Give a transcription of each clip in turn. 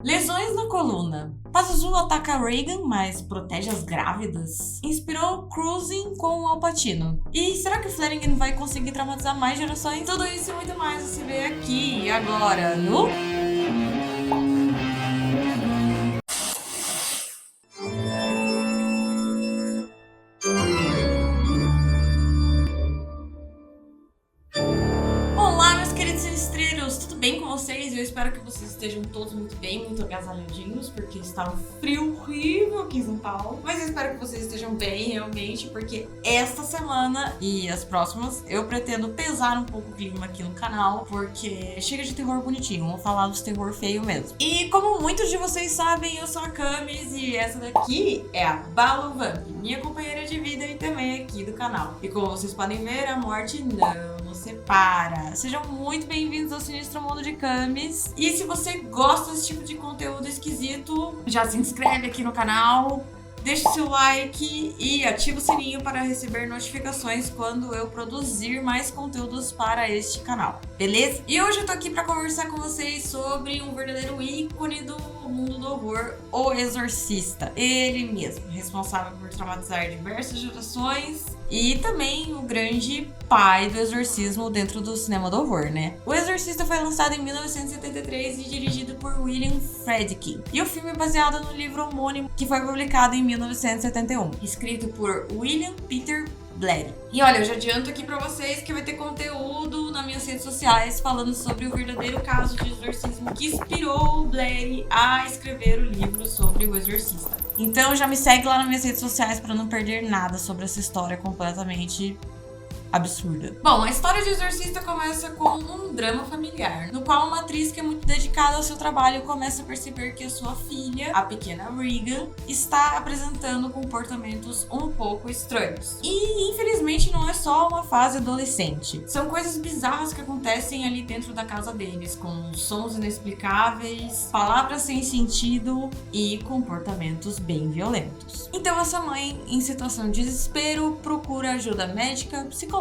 Lesões na coluna. Pazuzu ataca Regan, mas protege as grávidas. Inspirou Cruising com o Al Pacino. E será que o Flanagan vai conseguir traumatizar mais gerações? Tudo isso e muito mais você vê aqui e agora no... Olá, meus queridos sinistreiros, tudo bem com vocês? Eu espero que vocês estejam todos muito bem, muito agasalhadinhos, porque está um frio horrível aqui em São Paulo. Mas eu espero que vocês estejam bem, realmente, porque esta semana e as próximas eu pretendo pesar um pouco o clima aqui no canal, porque chega de terror bonitinho, vamos falar dos terror feio mesmo. E como muitos de vocês sabem, eu sou a Camis e essa daqui é a Balu Vamp, minha companheira de vida e também aqui do canal. E como vocês podem ver, a morte não nos separa. Sejam muito bem-vindos ao Sinistro Mundo de Camis. E se você gosta desse tipo de conteúdo esquisito, já se inscreve aqui no canal, deixa o seu like e ativa o sininho para receber notificações quando eu produzir mais conteúdos para este canal, beleza? E hoje eu tô aqui para conversar com vocês sobre um verdadeiro ícone do mundo do horror, O Exorcista. Ele mesmo, responsável por traumatizar diversas gerações e também o grande pai do exorcismo dentro do cinema do horror, né? O Exorcista foi lançado em 1973 e dirigido por William Friedkin. E o filme é baseado no livro homônimo que foi publicado em 1971, escrito por William Peter Blatty. E olha, eu já adianto aqui pra vocês que vai ter conteúdo nas minhas redes sociais falando sobre o verdadeiro caso de exorcismo que inspirou o Blatty a escrever o livro sobre o exorcista. Então já me segue lá nas minhas redes sociais pra não perder nada sobre essa história completamente absurda. Bom, a história de Exorcista começa com um drama familiar, no qual uma atriz que é muito dedicada ao seu trabalho começa a perceber que a sua filha, a pequena Regan, está apresentando comportamentos um pouco estranhos. E infelizmente não é só uma fase adolescente. São coisas bizarras que acontecem ali dentro da casa deles, com sons inexplicáveis, palavras sem sentido e comportamentos bem violentos. Então essa mãe, em situação de desespero, procura ajuda médica, psicológica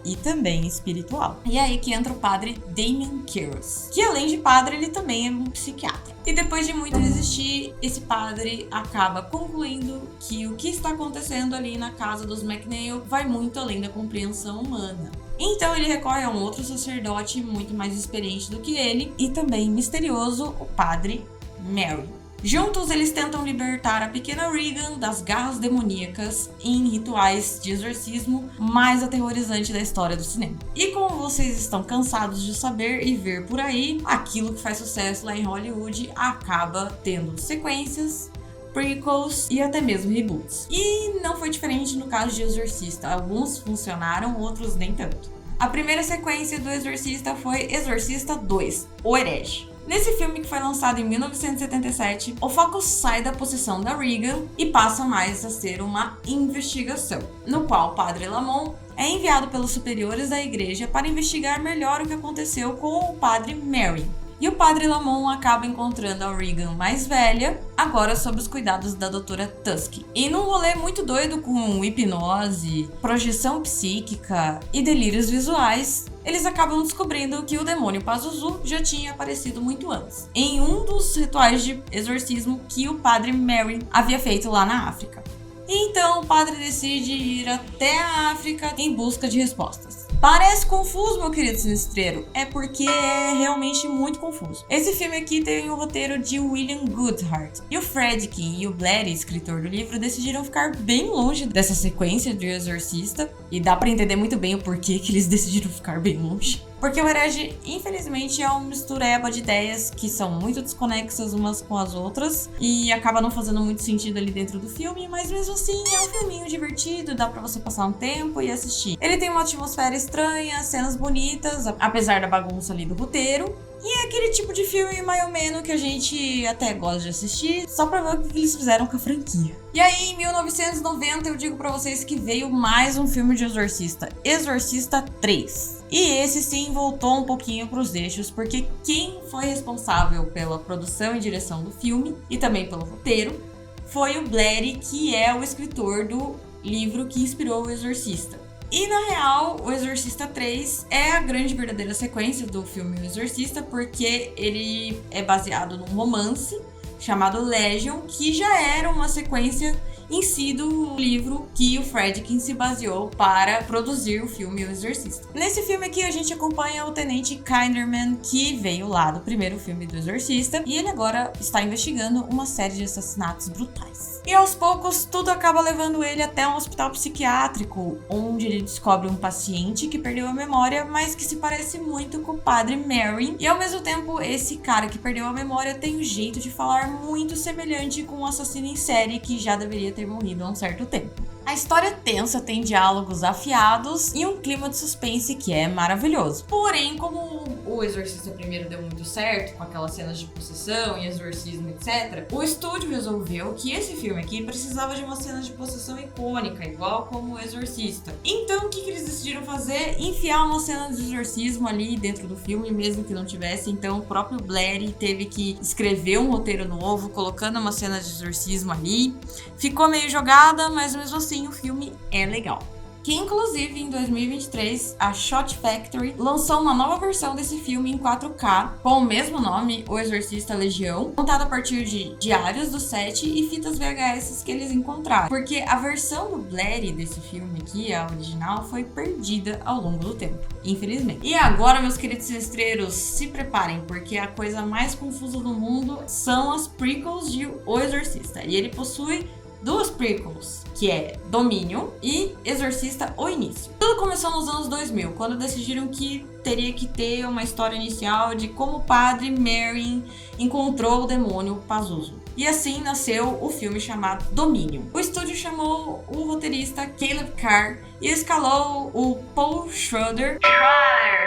e também espiritual. E é aí que entra o padre Damien Keros, que além de padre, ele também é um psiquiatra. E depois de muito resistir, esse padre acaba concluindo que o que está acontecendo ali na casa dos McNeil vai muito além da compreensão humana. Então ele recorre a um outro sacerdote muito mais experiente do que ele e também misterioso, o padre Mary. Juntos, eles tentam libertar a pequena Regan das garras demoníacas em rituais de exorcismo mais aterrorizante da história do cinema. E como vocês estão cansados de saber e ver por aí, aquilo que faz sucesso lá em Hollywood acaba tendo sequências, prequels e até mesmo reboots. E não foi diferente no caso de Exorcista. Alguns funcionaram, outros nem tanto. A primeira sequência do Exorcista foi Exorcista 2, O Herege. Nesse filme, que foi lançado em 1977, o foco sai da possessão da Regan e passa mais a ser uma investigação, no qual o padre Lamont é enviado pelos superiores da igreja para investigar melhor o que aconteceu com o padre Mary. E o padre Lamont acaba encontrando a Regan mais velha, agora sob os cuidados da doutora Tusk. E num rolê muito doido com hipnose, projeção psíquica e delírios visuais, eles acabam descobrindo que o demônio Pazuzu já tinha aparecido muito antes, em um dos rituais de exorcismo que o padre Mary havia feito lá na África. E então o padre decide ir até a África em busca de respostas. Parece confuso, meu querido sinistreiro. É porque é realmente muito confuso. Esse filme aqui tem o roteiro de William Goodhart. E o Friedkin e o Blatty, escritor do livro, decidiram ficar bem longe dessa sequência de Exorcista. E dá pra entender muito bem o porquê que eles decidiram ficar bem longe. Porque o Herege, infelizmente, é uma mistureba de ideias que são muito desconexas umas com as outras e acaba não fazendo muito sentido ali dentro do filme, mas mesmo assim é um filminho divertido, dá pra você passar um tempo e assistir. Ele tem uma atmosfera estranha, cenas bonitas, apesar da bagunça ali do roteiro. E é aquele tipo de filme mais ou menos que a gente até gosta de assistir, só pra ver o que eles fizeram com a franquia. E aí, em 1990, eu digo pra vocês que veio mais um filme de Exorcista, Exorcista 3. E esse sim voltou um pouquinho pros eixos, porque quem foi responsável pela produção e direção do filme, e também pelo roteiro, foi o Blatty, que é o escritor do livro que inspirou o Exorcista. E na real, O Exorcista 3 é a grande verdadeira sequência do filme O Exorcista, porque ele é baseado num romance chamado Legion, que já era uma sequência em si do livro que o Friedkin se baseou para produzir o filme O Exorcista. Nesse filme aqui a gente acompanha o Tenente Kinderman, que veio lá do primeiro filme do Exorcista, e ele agora está investigando uma série de assassinatos brutais. E aos poucos tudo acaba levando ele até um hospital psiquiátrico, onde ele descobre um paciente que perdeu a memória, mas que se parece muito com o padre Merrin. E ao mesmo tempo, esse cara que perdeu a memória tem um jeito de falar muito semelhante com um assassino em série que já deveria ter morrido há um certo tempo. A história tensa tem diálogos afiados e um clima de suspense que é maravilhoso. Porém, como o Exorcista primeiro deu muito certo, com aquelas cenas de possessão e exorcismo, etc., o estúdio resolveu que esse filme aqui precisava de uma cena de possessão icônica, igual como o Exorcista. Então, o que eles decidiram fazer? Enfiar uma cena de exorcismo ali dentro do filme, mesmo que não tivesse. Então, o próprio Blair teve que escrever um roteiro novo, colocando uma cena de exorcismo ali. Ficou meio jogada, mas mesmo assim o filme é legal. Que inclusive em 2023 a Shot Factory lançou uma nova versão desse filme em 4K com o mesmo nome, O Exorcista Legião, montado a partir de diários do set e fitas VHS que eles encontraram, porque a versão do Blair desse filme aqui, a original, foi perdida ao longo do tempo, infelizmente. E agora, meus queridos estreiros, se preparem, porque a coisa mais confusa do mundo são as prequels de O Exorcista, e ele possui duas prequels, que é Dominion e Exorcista O Início. Tudo começou nos anos 2000, quando decidiram que teria que ter uma história inicial de como o padre Merrin encontrou o demônio Pazuzu. E assim nasceu o filme chamado Dominion. O estúdio chamou o roteirista Caleb Carr e escalou o Paul Schrader,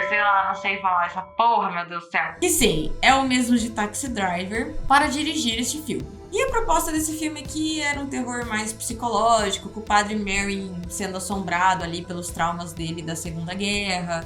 sei lá, não sei falar essa porra, meu Deus do céu, que sim, é o mesmo de Taxi Driver, para dirigir este filme. E a proposta desse filme aqui era um terror mais psicológico, com o padre Merrin sendo assombrado ali pelos traumas dele da Segunda Guerra,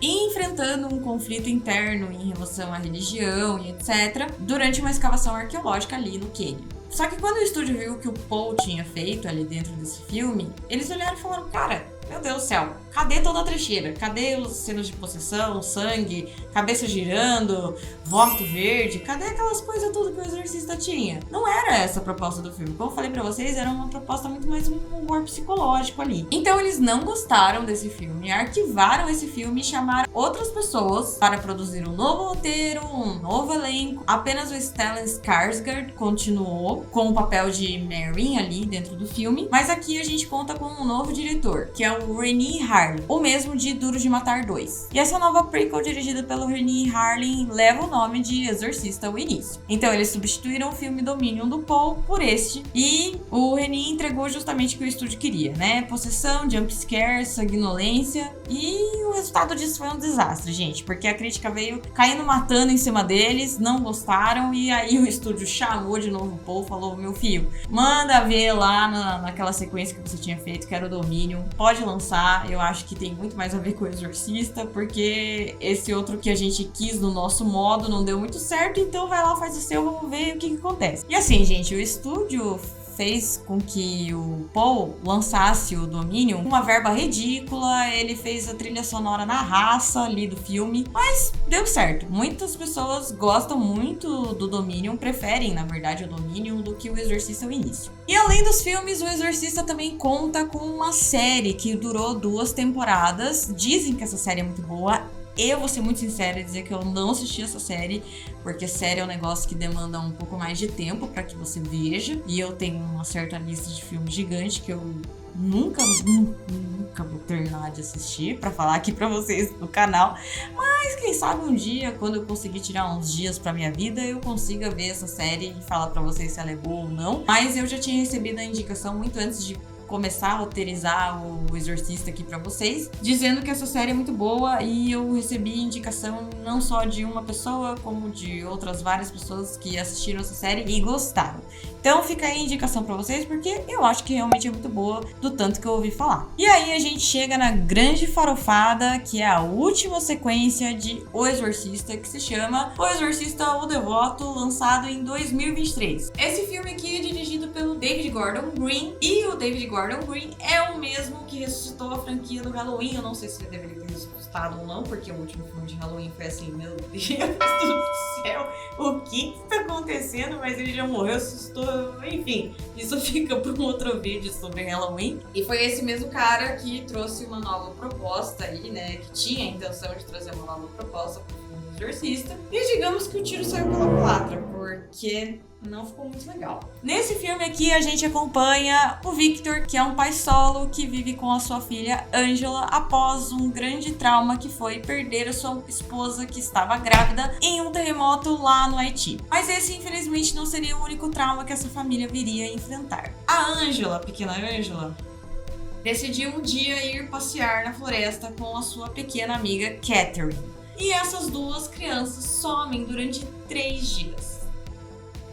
e enfrentando um conflito interno em relação à religião e etc., durante uma escavação arqueológica ali no Quênia. Só que quando o estúdio viu o que o Paul tinha feito ali dentro desse filme, eles olharam e falaram, cara, meu Deus do céu, cadê toda a trecheira? Cadê os cenas de possessão, sangue, cabeça girando, vômito verde? Cadê aquelas coisas tudo que o Exorcista tinha? Não era essa a proposta do filme. Como eu falei pra vocês, era uma proposta muito mais um humor psicológico ali. então eles não gostaram desse filme, arquivaram esse filme e chamaram outras pessoas para produzir um novo roteiro, um novo elenco. Apenas o Stellan Skarsgård continuou com o papel de Merrin ali dentro do filme, mas aqui a gente conta com um novo diretor, que é o Rennie Harlin, o mesmo de Duro de Matar 2. E essa nova prequel dirigida pelo Rennie Harlin leva o nome de Exorcista O Início. Então eles substituíram o filme Dominion do Paul por este, e o Rennie entregou justamente o que o estúdio queria, né? Possessão, jumpscare, sanguinolência, e o resultado disso foi um desastre, gente, porque a crítica veio caindo matando em cima deles, não gostaram, e aí o estúdio chamou de novo o Paul, falou, meu filho, manda ver lá naquela sequência que você tinha feito, que era o Dominion, pode lançar, eu acho que tem muito mais a ver com o Exorcista, porque esse outro que a gente quis no nosso modo não deu muito certo, então vai lá, faz o seu, vamos ver o que acontece. E assim, gente, o estúdio fez com que o Paul lançasse o Dominion com uma verba ridícula, ele fez a trilha sonora na raça ali do filme, mas deu certo. Muitas pessoas gostam muito do Dominion, preferem, na verdade, o Dominion do que o Exorcista O Início. E além dos filmes, o Exorcista também conta com uma série que durou 2 temporadas. Dizem que essa série é muito boa. Eu vou ser muito sincera e dizer que eu não assisti essa série, porque série é um negócio que demanda um pouco mais de tempo para que você veja. E eu tenho uma certa lista de filmes gigante que eu nunca vou terminar de assistir para falar aqui para vocês no canal. Mas quem sabe um dia, quando eu conseguir tirar uns dias pra minha vida, eu consiga ver essa série e falar para vocês se ela é boa ou não. Mas eu já tinha recebido a indicação muito antes de começar a roteirizar o Exorcista aqui pra vocês, dizendo que essa série é muito boa, e eu recebi indicação não só de uma pessoa, como de outras várias pessoas que assistiram essa série e gostaram. Então fica aí a indicação pra vocês, porque eu acho que realmente é muito boa, do tanto que eu ouvi falar. E aí a gente chega na grande farofada, que é a última sequência de O Exorcista, que se chama O Exorcista O Devoto, lançado em 2023. Esse filme aqui é dirigido pelo David Gordon Green, e o David Gordon Gordon Green é o mesmo que ressuscitou a franquia do Halloween. Eu não sei se ele deveria ter ressuscitado ou não, porque o último filme de Halloween foi assim, meu Deus do céu, o que tá acontecendo? Mas ele já morreu, ressuscitou, enfim, isso fica para um outro vídeo sobre Halloween. E foi esse mesmo cara que trouxe uma nova proposta aí, né, que tinha a intenção de trazer uma nova proposta pro filme do Exorcista. E digamos que o tiro saiu pela culatra, porque não ficou muito legal. Nesse filme aqui a gente acompanha o Victor, que é um pai solo que vive com a sua filha Angela após um grande trauma que foi perder a sua esposa que estava grávida em um terremoto lá no Haiti. Mas esse infelizmente não seria o único trauma que essa família viria a enfrentar. A Angela, a pequena Angela, decidiu um dia ir passear na floresta com a sua pequena amiga Catherine. E essas duas crianças somem durante 3 dias.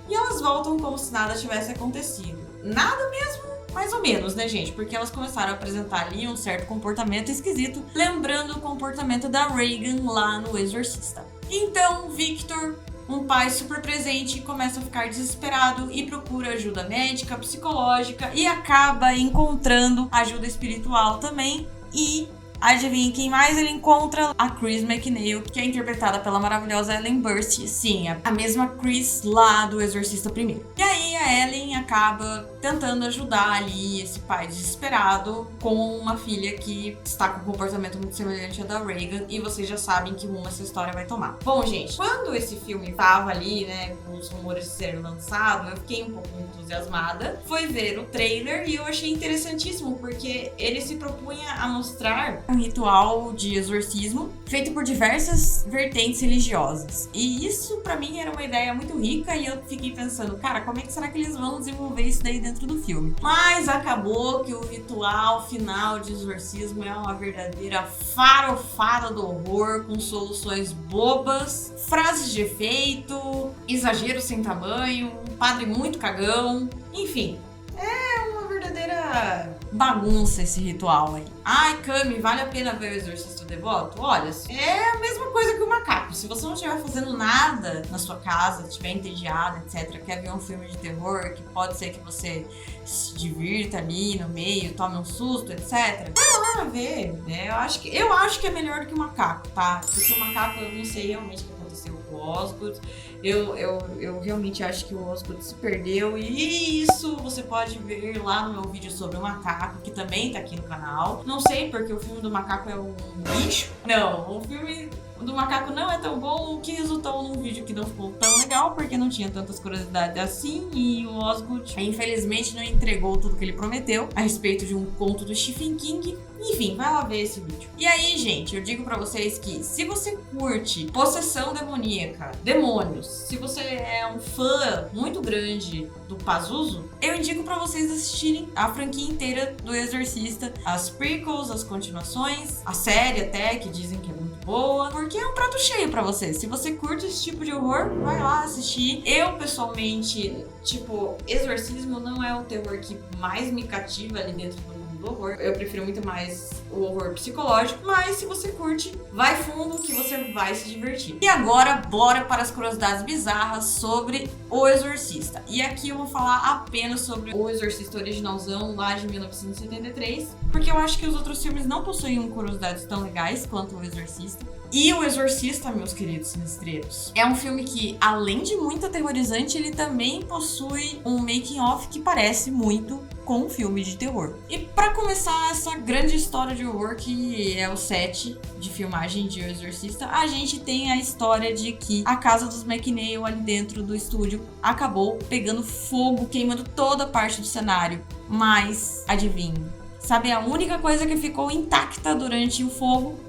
E elas voltam como se nada tivesse acontecido. Nada mesmo, mais ou menos, né, gente? Porque elas começaram a apresentar ali um certo comportamento esquisito, lembrando o comportamento da Regan lá no Exorcista. Então, Victor, um pai super presente, começa a ficar desesperado e procura ajuda médica, psicológica e acaba encontrando ajuda espiritual também. E adivinha quem mais ele encontra? A Chris McNeil, que é interpretada pela maravilhosa Ellen Burstyn. Sim, a mesma Chris lá do Exorcista primeiro. E aí a Ellen acaba tentando ajudar ali esse pai desesperado com uma filha que está com um comportamento muito semelhante ao da Regan. E vocês já sabem que rumo essa história vai tomar. Bom, gente, quando esse filme tava ali, né, com os rumores de ser lançado, eu fiquei um pouco entusiasmada. Foi ver o trailer e eu achei interessantíssimo, porque ele se propunha a mostrar um ritual de exorcismo feito por diversas vertentes religiosas. E isso pra mim era uma ideia muito rica e eu fiquei pensando, cara, como é que será que eles vão desenvolver isso daí dentro do filme? Mas acabou que o ritual final de exorcismo é uma verdadeira farofada do horror, com soluções bobas, frases de efeito, exagero sem tamanho, um padre muito cagão, enfim. É uma verdadeira bagunça esse ritual aí. Ai, Cami, vale a pena ver o Exorcista Devoto? Olha, é a mesma coisa que o macaco. Se você não estiver fazendo nada na sua casa, estiver entediado, etc., quer ver um filme de terror, que pode ser que você se divirta ali no meio, tome um susto, etc., vai lá ver, né? Eu acho que é melhor do que o macaco, tá? Porque o macaco, eu não sei realmente o que aconteceu com o Osgood. Eu realmente acho que o Osgood se perdeu, e isso você pode ver lá no meu vídeo sobre o macaco, que também tá aqui no canal. Não sei porque o filme do macaco é um lixo. Não, o filme do macaco não é tão bom, o que resultou num vídeo que não ficou tão legal, porque não tinha tantas curiosidades assim, e o Osgood, infelizmente, não entregou tudo que ele prometeu a respeito de um conto do Stephen King. Enfim, vai lá ver esse vídeo. E aí, gente, eu digo pra vocês que se você curte possessão demoníaca, demônios, se você é um fã muito grande do Pazuzu, eu indico pra vocês assistirem a franquia inteira do Exorcista, as prequels, as continuações, a série até, que dizem que é muito boa, porque é um prato cheio pra vocês. Se você curte esse tipo de horror, vai lá assistir. Eu, pessoalmente, tipo, exorcismo não é o terror que mais me cativa ali dentro do horror. Eu prefiro muito mais o horror psicológico, mas se você curte, vai fundo que você vai se divertir. E agora, bora para as curiosidades bizarras sobre O Exorcista. E aqui eu vou falar apenas sobre O Exorcista originalzão lá de 1973, porque eu acho que os outros filmes não possuíam curiosidades tão legais quanto O Exorcista. E O Exorcista, meus queridos sinistreiros, é um filme que, além de muito aterrorizante, ele também possui um making-of que parece muito com um filme de terror. E pra começar essa grande história de horror que é o set de filmagem de O Exorcista, a gente tem a história de que a casa dos McNeil ali dentro do estúdio acabou pegando fogo, queimando toda a parte do cenário. Mas, adivinhe, sabe a única coisa que ficou intacta durante o fogo?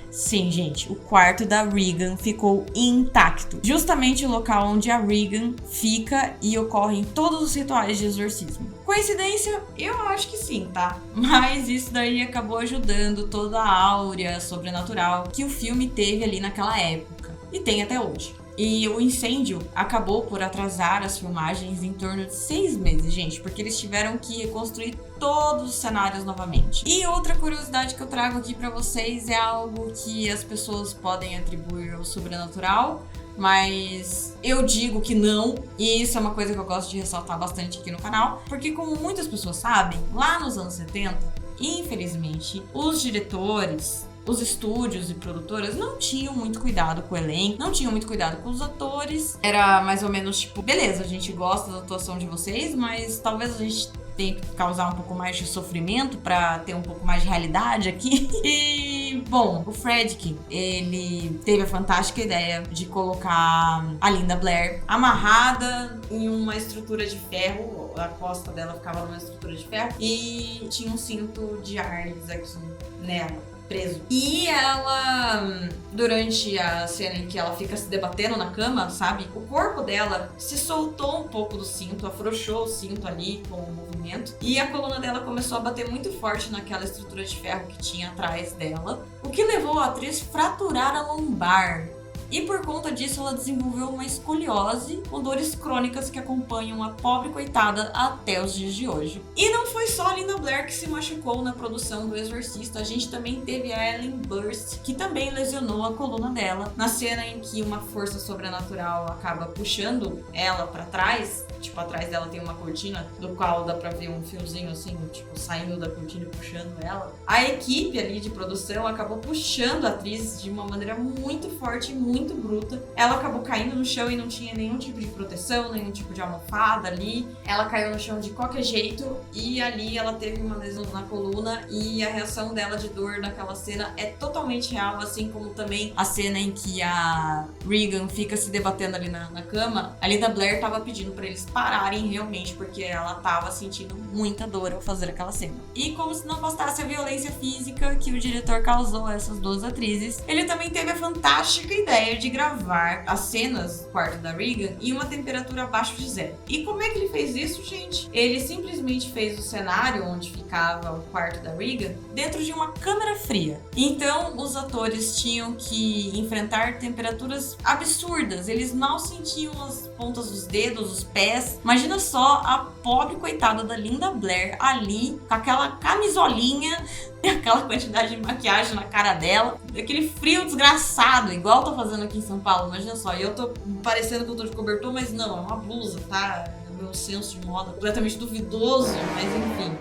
Sim, gente, o quarto da Regan ficou intacto. Justamente o local onde a Regan fica e ocorrem todos os rituais de exorcismo. Coincidência? Eu acho que sim, tá? Mas isso daí acabou ajudando toda a áurea sobrenatural que o filme teve ali naquela época. E tem até hoje. E o incêndio acabou por atrasar as filmagens em torno de 6 meses, gente, porque eles tiveram que reconstruir todos os cenários novamente. E outra curiosidade que eu trago aqui pra vocês é algo que as pessoas podem atribuir ao sobrenatural, mas eu digo que não, e isso é uma coisa que eu gosto de ressaltar bastante aqui no canal, porque como muitas pessoas sabem, lá nos anos 70, infelizmente, os diretores, os estúdios e produtoras não tinham muito cuidado com o elenco, não tinham muito cuidado com os atores. Era mais ou menos tipo, beleza, a gente gosta da atuação de vocês, mas talvez a gente tenha que causar um pouco mais de sofrimento pra ter um pouco mais de realidade aqui. E, bom, o Fredkin, ele teve a fantástica ideia de colocar a Linda Blair amarrada em uma estrutura de ferro, a costa dela ficava numa estrutura de ferro, e tinha um cinto de arnes aqui nela, preso. E ela, durante a cena em que ela fica se debatendo na cama, sabe? O corpo dela se soltou um pouco do cinto, afrouxou o cinto ali com o movimento. E a coluna dela começou a bater muito forte naquela estrutura de ferro que tinha atrás dela, o que levou a atriz a fraturar a lombar. E por conta disso ela desenvolveu uma escoliose com dores crônicas que acompanham a pobre coitada até os dias de hoje. E não foi só a Linda Blair que se machucou na produção do Exorcista, a gente também teve a Ellen Burst, que também lesionou a coluna dela na cena em que uma força sobrenatural acaba puxando ela pra trás. Tipo, atrás dela tem uma cortina do qual dá pra ver um fiozinho assim, tipo, saindo da cortina e puxando ela. A equipe ali de produção acabou puxando a atriz de uma maneira muito forte e muito bruta. Ela acabou caindo no chão e não tinha nenhum tipo de proteção, nenhum tipo de almofada ali. Ela caiu no chão de qualquer jeito e ali ela teve uma lesão na coluna e a reação dela de dor naquela cena é totalmente real, assim como também a cena em que a Regan fica se debatendo ali na cama. A Linda Blair tava pedindo pra eles pararem realmente, porque ela tava sentindo muita dor ao fazer aquela cena. E como se não bastasse a violência física que o diretor causou a essas duas atrizes, ele também teve a fantástica ideia de gravar as cenas do quarto da Regan em uma temperatura abaixo de zero. E como é que ele fez isso, gente? Ele simplesmente fez o cenário onde ficava o quarto da Regan dentro de uma câmera fria. Então os atores tinham que enfrentar temperaturas absurdas, eles mal sentiam as pontas dos dedos, os pés. Imagina só a pobre coitada da Linda Blair ali com aquela camisolinha e aquela quantidade de maquiagem na cara dela, aquele frio desgraçado, igual eu tô fazendo aqui em São Paulo. Imagina só, eu tô parecendo que eu tô de cobertor, mas não, é uma blusa, tá? O meu senso de moda completamente duvidoso, mas enfim.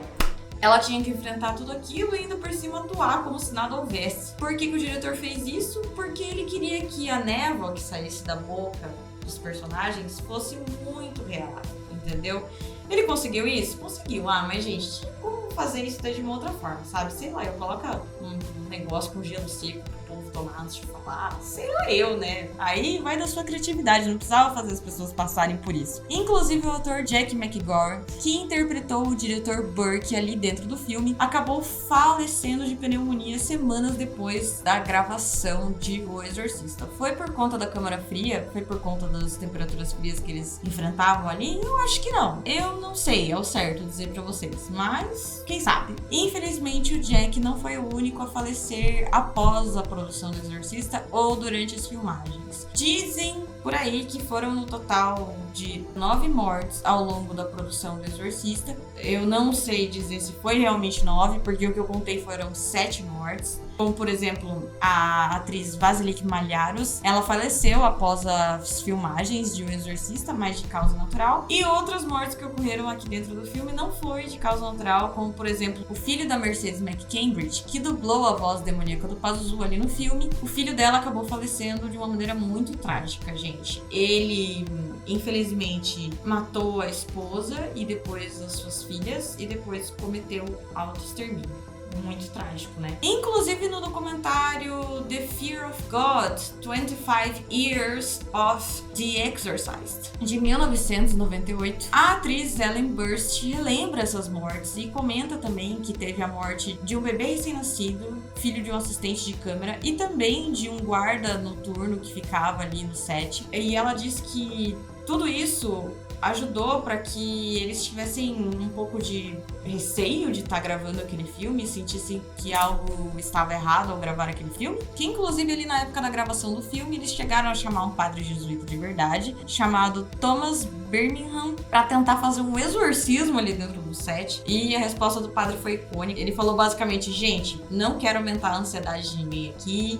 Ela tinha que enfrentar tudo aquilo e ainda por cima atuar como se nada houvesse. Por que o diretor fez isso? Porque ele queria que a névoa que saísse da boca dos personagens fosse muito real, entendeu? Ele conseguiu isso? Conseguiu. Ah, mas gente, como fazer isso de uma outra forma, sabe? Sei lá, eu coloco um negócio com gelo seco pro povo tomar antes de falar. Sei lá eu, né? Aí vai da sua criatividade, não precisava fazer as pessoas passarem por isso. Inclusive o ator Jack McGore, que interpretou o diretor Burke ali dentro do filme, acabou falecendo de pneumonia semanas depois da gravação de O Exorcista. Foi por conta da câmara fria? Foi por conta das temperaturas frias que eles enfrentavam ali? Eu acho que não. Eu não sei ao certo dizer pra vocês, mas quem sabe? Infelizmente o Jack não foi o único a falecer após a produção do Exorcista ou durante as filmagens. Dizem por aí que foram no total de 9 mortes ao longo da produção do Exorcista. Eu não sei dizer se foi realmente 9, porque o que eu contei foram 7 mortes. Como, por exemplo, a atriz Vasiliki Malharos, ela faleceu após as filmagens de O Exorcista, mas de causa natural. E outras mortes que ocorreram aqui dentro do filme não foi de causa natural, como, por exemplo, o filho da Mercedes McCambridge, que dublou a voz demoníaca do Pazuzu ali no filme. O filho dela acabou falecendo de uma maneira muito trágica, gente. Ele, infelizmente, matou a esposa e depois as suas filhas e depois cometeu autoextermínio. Muito trágico, né? Inclusive no documentário The Fear of God, 25 Years of The Exorcist, de 1998, a atriz Ellen Burst relembra essas mortes e comenta também que teve a morte de um bebê recém-nascido, filho de um assistente de câmera e também de um guarda noturno que ficava ali no set. E ela diz que tudo isso ajudou para que eles tivessem um pouco de receio de estar gravando aquele filme, sentissem que algo estava errado ao gravar aquele filme. Que inclusive ali na época da gravação do filme, eles chegaram a chamar um padre jesuíta de verdade, chamado Thomas Birmingham, para tentar fazer um exorcismo ali dentro do set. E a resposta do padre foi icônica. Ele falou basicamente: gente, não quero aumentar a ansiedade de ninguém aqui,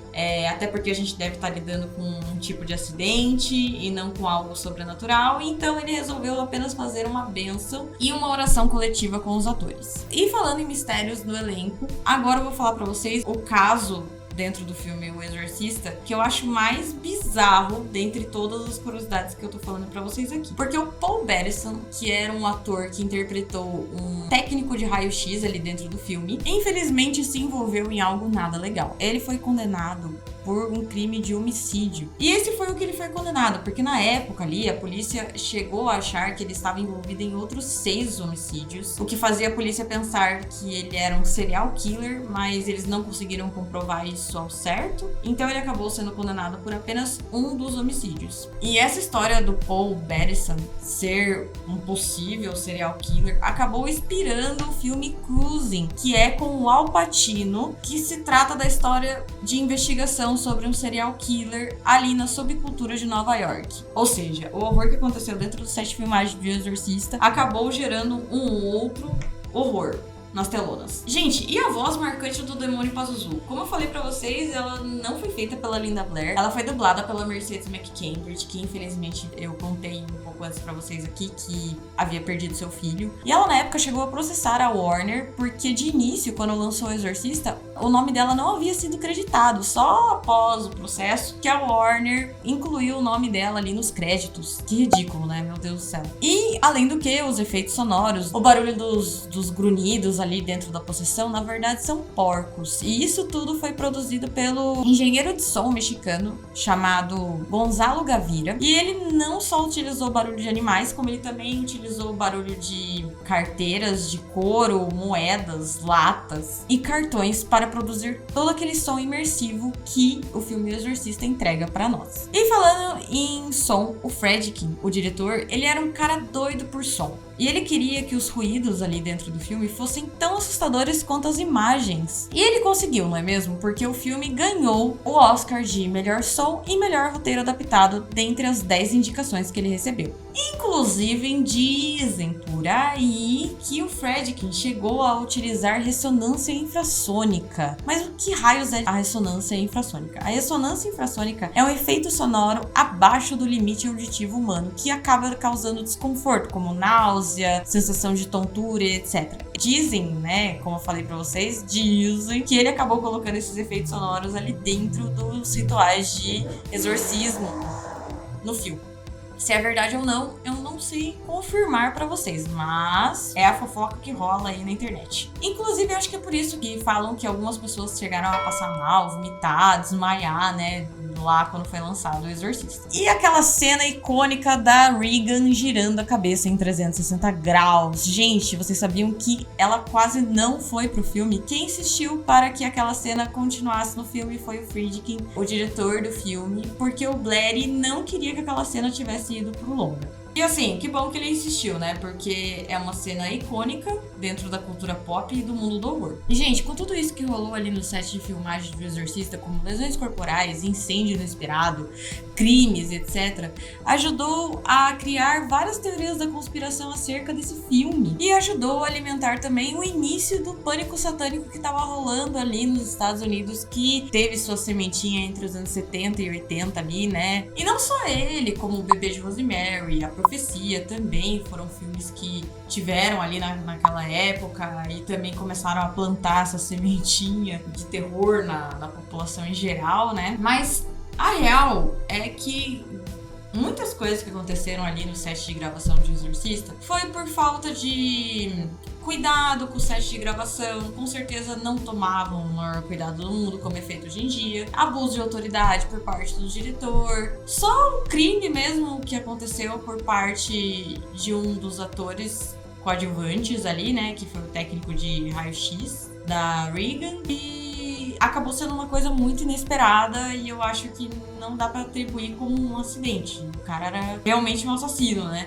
até porque a gente deve estar lidando com um tipo de acidente e não com algo sobrenatural. Então ele resolveu apenas fazer uma bênção e uma oração coletiva com os atores. E falando em mistérios do elenco, agora eu vou falar pra vocês o caso dentro do filme O Exorcista, que eu acho mais bizarro dentre todas as curiosidades que eu tô falando pra vocês aqui. Porque o Paul Bettison, que era um ator que interpretou um técnico de raio-x ali dentro do filme, infelizmente se envolveu em algo nada legal. Ele foi condenado por um crime de homicídio. E esse foi o que ele foi condenado, porque na época ali a polícia chegou a achar que ele estava envolvido em outros 6 homicídios, o que fazia a polícia pensar que ele era um serial killer, mas eles não conseguiram comprovar isso ao certo, então ele acabou sendo condenado por apenas um dos homicídios. E essa história do Paul Bettison ser um possível serial killer acabou inspirando o filme Cruising, que é com o Al Pacino, que se trata da história de investigação sobre um serial killer ali na subcultura de Nova York. Ou seja, o horror que aconteceu dentro do set de filmagem de Exorcista acabou gerando um outro horror nas telonas. Gente, e a voz marcante do Demônio Pazuzu? Como eu falei pra vocês, ela não foi feita pela Linda Blair, ela foi dublada pela Mercedes McCambridge, que infelizmente eu contei um pouco antes pra vocês aqui que havia perdido seu filho. E ela na época chegou a processar a Warner, porque de início, quando lançou o Exorcista, o nome dela não havia sido creditado, só após o processo que a Warner incluiu o nome dela ali nos créditos. Que ridículo, né? Meu Deus do céu. E além do que, os efeitos sonoros, o barulho dos grunhidos ali dentro da possessão, na verdade são porcos. E isso tudo foi produzido pelo engenheiro de som mexicano chamado Gonzalo Gavira. E ele não só utilizou barulho de animais, como ele também utilizou barulho de carteiras de couro, moedas, latas e cartões para produzir todo aquele som imersivo que o filme O Exorcista entrega para nós. E falando em som, o Friedkin, o diretor, ele era um cara doido por som. E ele queria que os ruídos ali dentro do filme fossem tão assustadores quanto as imagens. E ele conseguiu, não é mesmo? Porque o filme ganhou o Oscar de melhor som e melhor roteiro adaptado dentre as 10 indicações que ele recebeu. Inclusive, dizem por aí que o Friedkin chegou a utilizar ressonância infrassônica. Mas o que raios é a ressonância infrassônica? A ressonância infrassônica é um efeito sonoro abaixo do limite auditivo humano, que acaba causando desconforto, como náusea, sensação de tontura, etc. Dizem, né, como eu falei pra vocês, dizem que ele acabou colocando esses efeitos sonoros ali dentro dos rituais de exorcismo no filme. Se é verdade ou não, eu não sei confirmar pra vocês, mas é a fofoca que rola aí na internet. Inclusive, eu acho que é por isso que falam que algumas pessoas chegaram a passar mal, vomitar, desmaiar, né, lá quando foi lançado o Exorcista. E aquela cena icônica da Regan girando a cabeça em 360 graus. Gente, vocês sabiam que ela quase não foi pro filme? Quem insistiu para que aquela cena continuasse no filme foi o Friedkin, o diretor do filme, porque o Blair não queria que aquela cena tivesse ido pro longa. E assim, que bom que ele insistiu, né? Porque é uma cena icônica dentro da cultura pop e do mundo do horror. E, gente, com tudo isso que rolou ali no set de filmagem do Exorcista, como lesões corporais, incêndio inesperado, crimes, etc., ajudou a criar várias teorias da conspiração acerca desse filme. E ajudou a alimentar também o início do pânico satânico que tava rolando ali nos Estados Unidos, que teve sua sementinha entre os anos 70 e 80 ali, né? E não só ele, como o Bebê de Rosemary, A Profecia também foram filmes que tiveram ali naquela época e também começaram a plantar essa sementinha de terror na população em geral, né? Mas a real é que muitas coisas que aconteceram ali no set de gravação de Exorcista foi por falta de cuidado com o set de gravação. Com certeza não tomavam o maior cuidado do mundo, como é feito hoje em dia. Abuso de autoridade por parte do diretor. Só um crime mesmo que aconteceu por parte de um dos atores coadjuvantes ali, né? Que foi o técnico de raio-x da Regan. E acabou sendo uma coisa muito inesperada e eu acho que não dá pra atribuir como um acidente. O cara era realmente um assassino, né?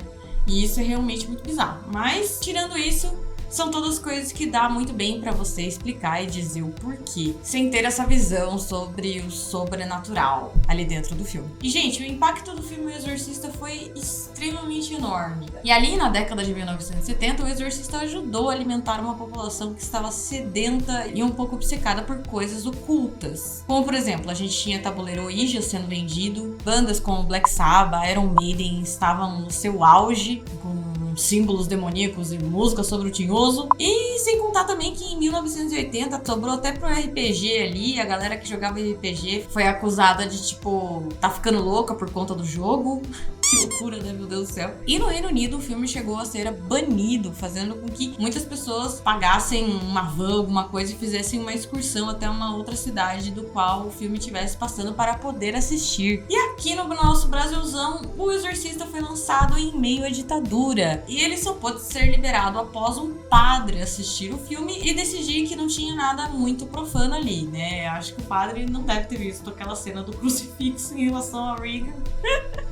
E isso é realmente muito bizarro. Mas, tirando isso, são todas coisas que dá muito bem pra você explicar e dizer o porquê, sem ter essa visão sobre o sobrenatural ali dentro do filme. E, gente, o impacto do filme O Exorcista foi extremamente enorme. E ali na década de 1970, O Exorcista ajudou a alimentar uma população que estava sedenta e um pouco obcecada por coisas ocultas. Como, por exemplo, a gente tinha tabuleiro Ouija sendo vendido, bandas como Black Sabbath, Iron Maiden estavam no seu auge, com símbolos demoníacos e música sobre o tinhoso. E sem contar também que em 1980 sobrou até pro RPG ali, a galera que jogava RPG foi acusada de, tipo, tá ficando louca por conta do jogo. Que loucura, né? Meu Deus do céu. E no Reino Unido o filme chegou a ser banido, fazendo com que muitas pessoas pagassem uma van, alguma coisa, e fizessem uma excursão até uma outra cidade do qual o filme estivesse passando para poder assistir. E aqui no nosso Brasilzão, O Exorcista foi lançado em meio à ditadura. E ele só pôde ser liberado após um padre assistir o filme e decidir que não tinha nada muito profano ali, né? Acho que o padre não deve ter visto aquela cena do crucifixo em relação a Regan.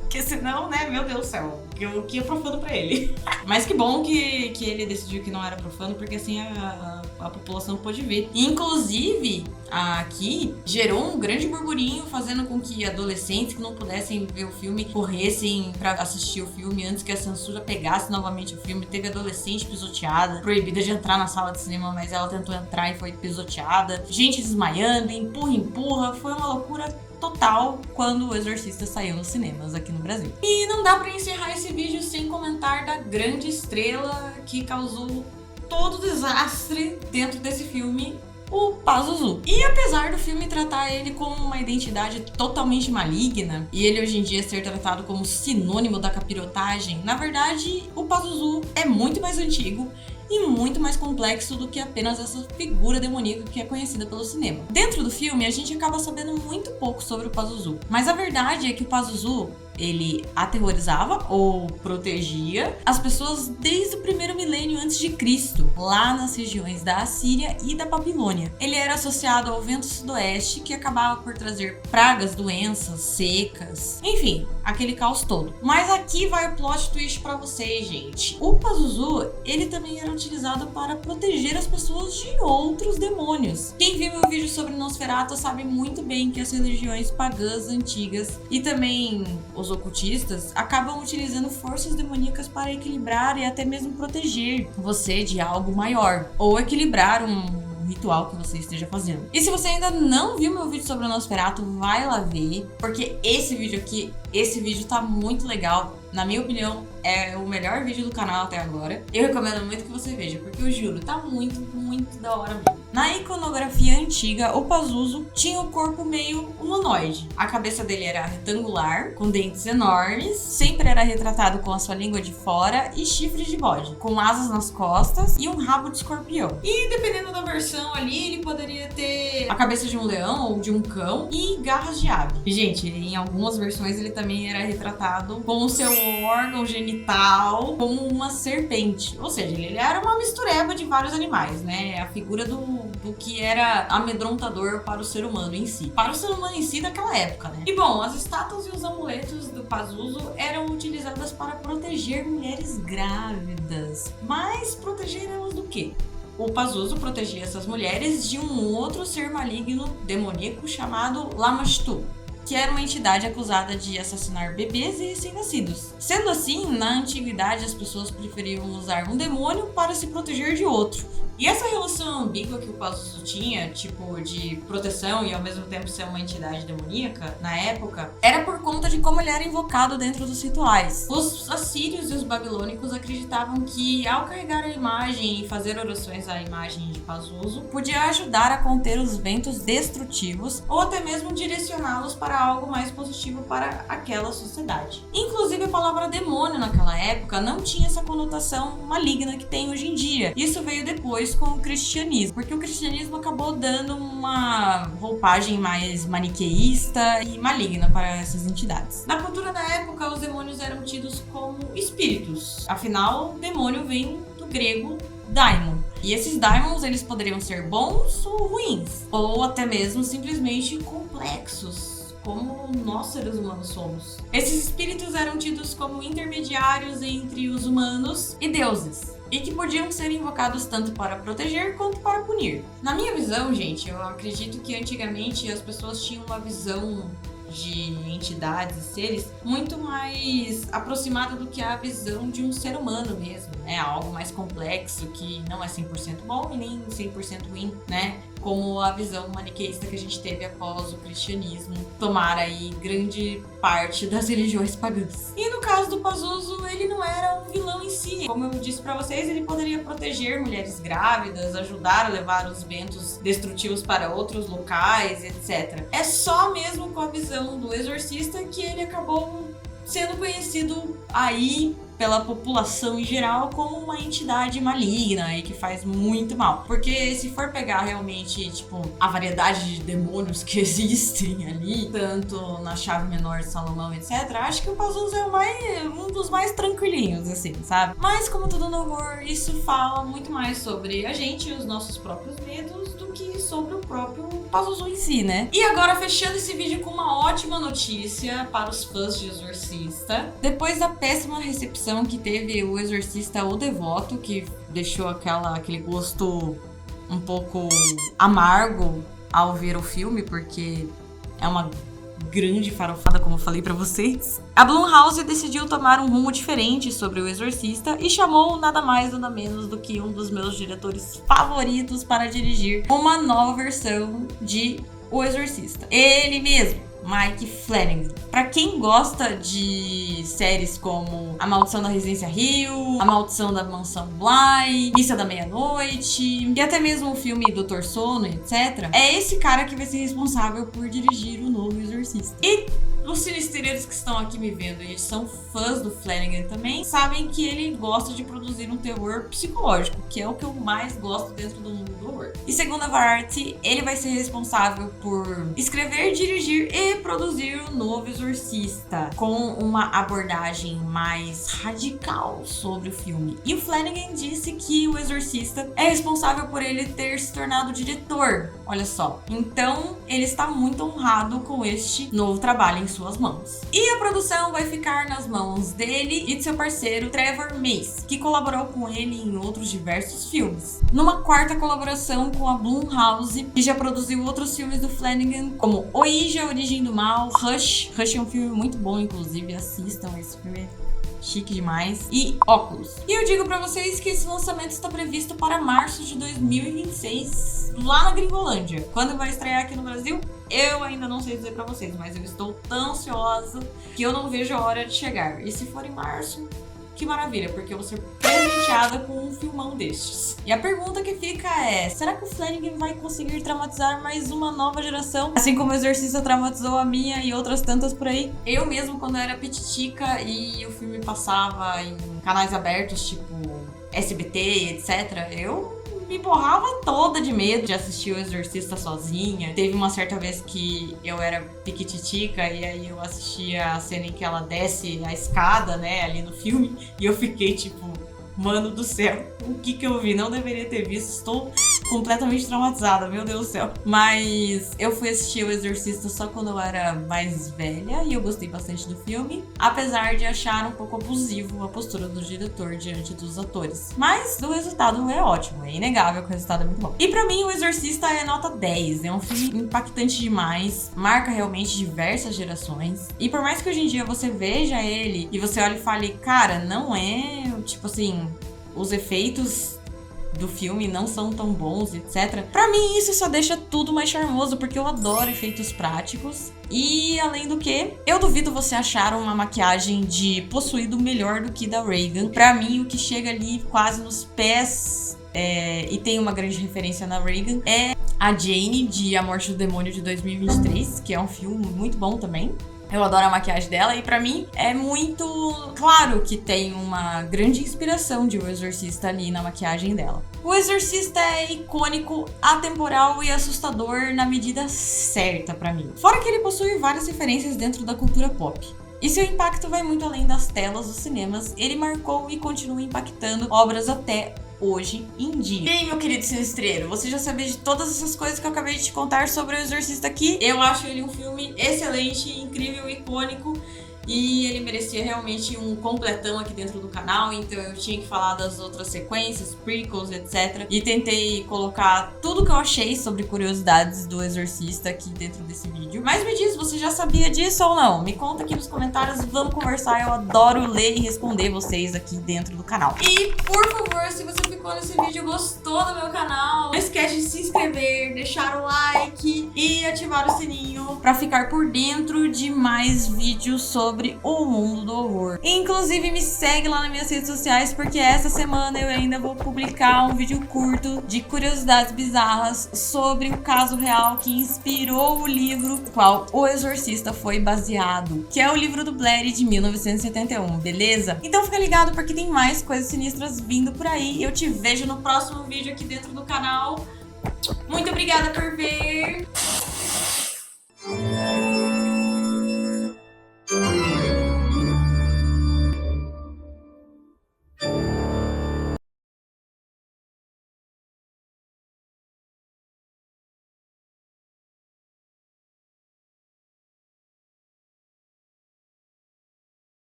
Porque senão, né, meu Deus do céu, o que é profano pra ele. Mas que bom que ele decidiu que não era profano, porque assim a população pôde ver. Inclusive, aqui gerou um grande burburinho, fazendo com que adolescentes que não pudessem ver o filme corressem pra assistir o filme antes que a censura pegasse novamente o filme. Teve adolescente pisoteada, proibida de entrar na sala de cinema, mas ela tentou entrar e foi pisoteada. Gente desmaiando, empurra. Foi uma loucura total quando O Exorcista saiu nos cinemas aqui no Brasil. E não dá pra encerrar esse vídeo sem comentar da grande estrela que causou todo o desastre dentro desse filme, o Pazuzu. E apesar do filme tratar ele como uma identidade totalmente maligna, e ele hoje em dia ser tratado como sinônimo da capirotagem, na verdade, o Pazuzu é muito mais antigo e muito mais complexo do que apenas essa figura demoníaca que é conhecida pelo cinema. Dentro do filme, a gente acaba sabendo muito pouco sobre o Pazuzu, mas a verdade é que o Pazuzu, ele aterrorizava ou protegia as pessoas desde o primeiro milênio antes de Cristo, lá nas regiões da Assíria e da Babilônia. Ele era associado ao vento sudoeste, que acabava por trazer pragas, doenças, secas, enfim, aquele caos todo. Mas aqui vai o plot twist pra vocês, gente. O Pazuzu, ele também era utilizado para proteger as pessoas de outros demônios. Quem viu meu vídeo sobre Nosferatu sabe muito bem que as religiões pagãs antigas e também os ocultistas acabam utilizando forças demoníacas para equilibrar e até mesmo proteger você de algo maior, ou equilibrar um ritual que você esteja fazendo. E se você ainda não viu meu vídeo sobre o Nosferatu, vai lá ver, porque esse vídeo tá muito legal. Na minha opinião, é o melhor vídeo do canal até agora. Eu recomendo muito que você veja, porque eu juro, tá muito, muito da hora mesmo. Na iconografia antiga, o Pazuzu tinha o corpo meio humanoide. A cabeça dele era retangular, com dentes enormes, sempre era retratado com a sua língua de fora e chifres de bode, com asas nas costas e um rabo de escorpião. E dependendo da versão ali, ele poderia ter a cabeça de um leão ou de um cão e garras de ave. E, gente, em algumas versões ele também era retratado com o seu órgão genital como uma serpente. Ou seja, ele era uma mistureba de vários animais, né? A figura do que era amedrontador para o ser humano em si. Para o ser humano em si daquela época, né? E bom, as estátuas e os amuletos do Pazuzu eram utilizadas para proteger mulheres grávidas. Mas proteger elas do quê? O Pazuzu protegia essas mulheres de um outro ser maligno demoníaco chamado Lamashtu, que era uma entidade acusada de assassinar bebês e recém-nascidos. Sendo assim, na antiguidade as pessoas preferiam usar um demônio para se proteger de outro. E essa relação ambígua que o Pazuzu tinha, tipo de proteção e ao mesmo tempo ser uma entidade demoníaca, na época, era por conta de como ele era invocado dentro dos rituais. Os assírios e os babilônicos acreditavam que ao carregar a imagem e fazer orações à imagem de Pazuzu, podia ajudar a conter os ventos destrutivos ou até mesmo direcioná-los para algo mais positivo para aquela sociedade. Inclusive a palavra demônio naquela época não tinha essa conotação maligna que tem hoje em dia. Isso veio depois com o cristianismo, porque o cristianismo acabou dando uma roupagem mais maniqueísta e maligna para essas entidades. Na cultura da época, os demônios eram tidos como espíritos. Afinal, demônio vem do grego daimon. E esses daimons, eles poderiam ser bons ou ruins, ou até mesmo simplesmente complexos, como nós seres humanos somos. Esses espíritos eram tidos como intermediários entre os humanos e deuses, e que podiam ser invocados tanto para proteger quanto para punir. Na minha visão, gente, eu acredito que antigamente as pessoas tinham uma visão de entidades e seres muito mais aproximada do que a visão de um ser humano mesmo, né? Algo mais complexo que não é 100% bom e nem 100% ruim, né? Como a visão maniqueísta que a gente teve após o cristianismo tomar aí grande parte das religiões pagãs. E no caso do Pazuzu, ele não era um vilão em si. Como eu disse pra vocês, ele poderia proteger mulheres grávidas, ajudar a levar os ventos destrutivos para outros locais, etc. É só mesmo com a visão do exorcista que ele acabou sendo conhecido aí pela população em geral como uma entidade maligna e que faz muito mal. Porque se for pegar realmente, tipo, a variedade de demônios que existem ali, tanto na chave menor de Salomão, etc., acho que o Pazuzu é um dos mais tranquilinhos, assim, sabe? Mas como tudo no horror, isso fala muito mais sobre a gente e os nossos próprios medos do que sobre o próprio Pazuzu em si, né? E agora, fechando esse vídeo com uma ótima notícia para os fãs de Exorcista. Depois da péssima recepção que teve o Exorcista O Devoto, que deixou aquele gosto um pouco amargo ao ver o filme, porque é uma grande farofada, como eu falei pra vocês. A Blumhouse decidiu tomar um rumo diferente sobre o Exorcista e chamou nada mais nada menos do que um dos meus diretores favoritos para dirigir uma nova versão de O Exorcista. Ele mesmo, Mike Flanagan. Pra quem gosta de séries como A Maldição da Residência Hill, A Maldição da Mansão Bly, Missa da Meia-Noite e até mesmo o filme Doutor Sono, etc., é esse cara que vai ser responsável por dirigir o novo Exorcista. E os sinistreiros que estão aqui me vendo e são fãs do Flanagan também, sabem que ele gosta de produzir um terror psicológico, que é o que eu mais gosto dentro do mundo do horror. E segundo a Variety, ele vai ser responsável por escrever, dirigir e produzir o novo Exorcista, com uma abordagem mais radical sobre o filme. E o Flanagan disse que o Exorcista é responsável por ele ter se tornado diretor. Olha só. Então, ele está muito honrado com este novo trabalho em suas mãos. E a produção vai ficar nas mãos dele e de seu parceiro Trevor Mace, que colaborou com ele em outros diversos filmes. Numa quarta colaboração com a Blumhouse, que já produziu outros filmes do Flanagan, como Ouija, Origem do Mal, Rush. Rush é um filme muito bom, inclusive, assistam esse filme. Chique demais. E Óculos. E eu digo pra vocês que esse lançamento está previsto para março de 2026, lá na Gringolândia. Quando vai estrear aqui no Brasil, eu ainda não sei dizer pra vocês, mas eu estou tão ansiosa que eu não vejo a hora de chegar. E se for em março, que maravilha, porque eu vou ser presenteada com um filmão destes. E a pergunta que fica é, será que o Flanagan vai conseguir traumatizar mais uma nova geração? Assim como o Exorcista traumatizou a minha e outras tantas por aí. Eu mesmo, quando eu era pititica e o filme passava em canais abertos, tipo SBT, etc., eu me borrava toda de medo de assistir o Exorcista sozinha. Teve uma certa vez que eu era piquititica e aí eu assistia a cena em que ela desce a escada, né, ali no filme, e eu fiquei tipo, mano do céu, o que eu vi? Não deveria ter visto, estou completamente traumatizada, meu Deus do céu. Mas eu fui assistir o Exorcista só quando eu era mais velha e eu gostei bastante do filme, apesar de achar um pouco abusivo a postura do diretor diante dos atores. Mas o resultado é ótimo, é inegável que o resultado é muito bom. E pra mim, o Exorcista é nota 10, é um filme impactante demais, marca realmente diversas gerações. E por mais que hoje em dia você veja ele e você olhe e fale, cara, não é, tipo assim, os efeitos do filme não são tão bons, etc. Pra mim isso só deixa tudo mais charmoso, porque eu adoro efeitos práticos. E além do que, eu duvido você achar uma maquiagem de possuído melhor do que da Reagan. Pra mim, o que chega ali quase nos pés, e tem uma grande referência na Reagan, é a Jane, de A Morte do Demônio, de 2023, que é um filme muito bom também. Eu adoro a maquiagem dela e pra mim é muito claro que tem uma grande inspiração de O Exorcista ali na maquiagem dela. O Exorcista é icônico, atemporal e assustador na medida certa pra mim. Fora que ele possui várias referências dentro da cultura pop. E seu impacto vai muito além das telas dos cinemas. Ele marcou e continua impactando obras até hoje em dia. Bem, meu querido sinistreiro, você já sabia de todas essas coisas que eu acabei de te contar sobre O Exorcista aqui? Eu acho ele um filme excelente, incrível, icônico. E ele merecia realmente um completão aqui dentro do canal, então eu tinha que falar das outras sequências, prequels, etc. E tentei colocar tudo que eu achei sobre curiosidades do Exorcista aqui dentro desse vídeo. Mas me diz, você já sabia disso ou não? Me conta aqui nos comentários, vamos conversar, eu adoro ler e responder vocês aqui dentro do canal. E, por favor, se você ficou nesse vídeo e gostou do meu canal, não esquece de se inscrever, deixar o like e ativar o sininho pra ficar por dentro de mais vídeos sobre o mundo do horror. Inclusive, me segue lá nas minhas redes sociais, porque essa semana eu ainda vou publicar um vídeo curto de curiosidades bizarras sobre o caso real que inspirou o livro no qual O Exorcista foi baseado, que é o livro do Blair de 1971, beleza? Então fica ligado porque tem mais coisas sinistras vindo por aí. Eu te vejo no próximo vídeo aqui dentro do canal. Muito obrigada por ver.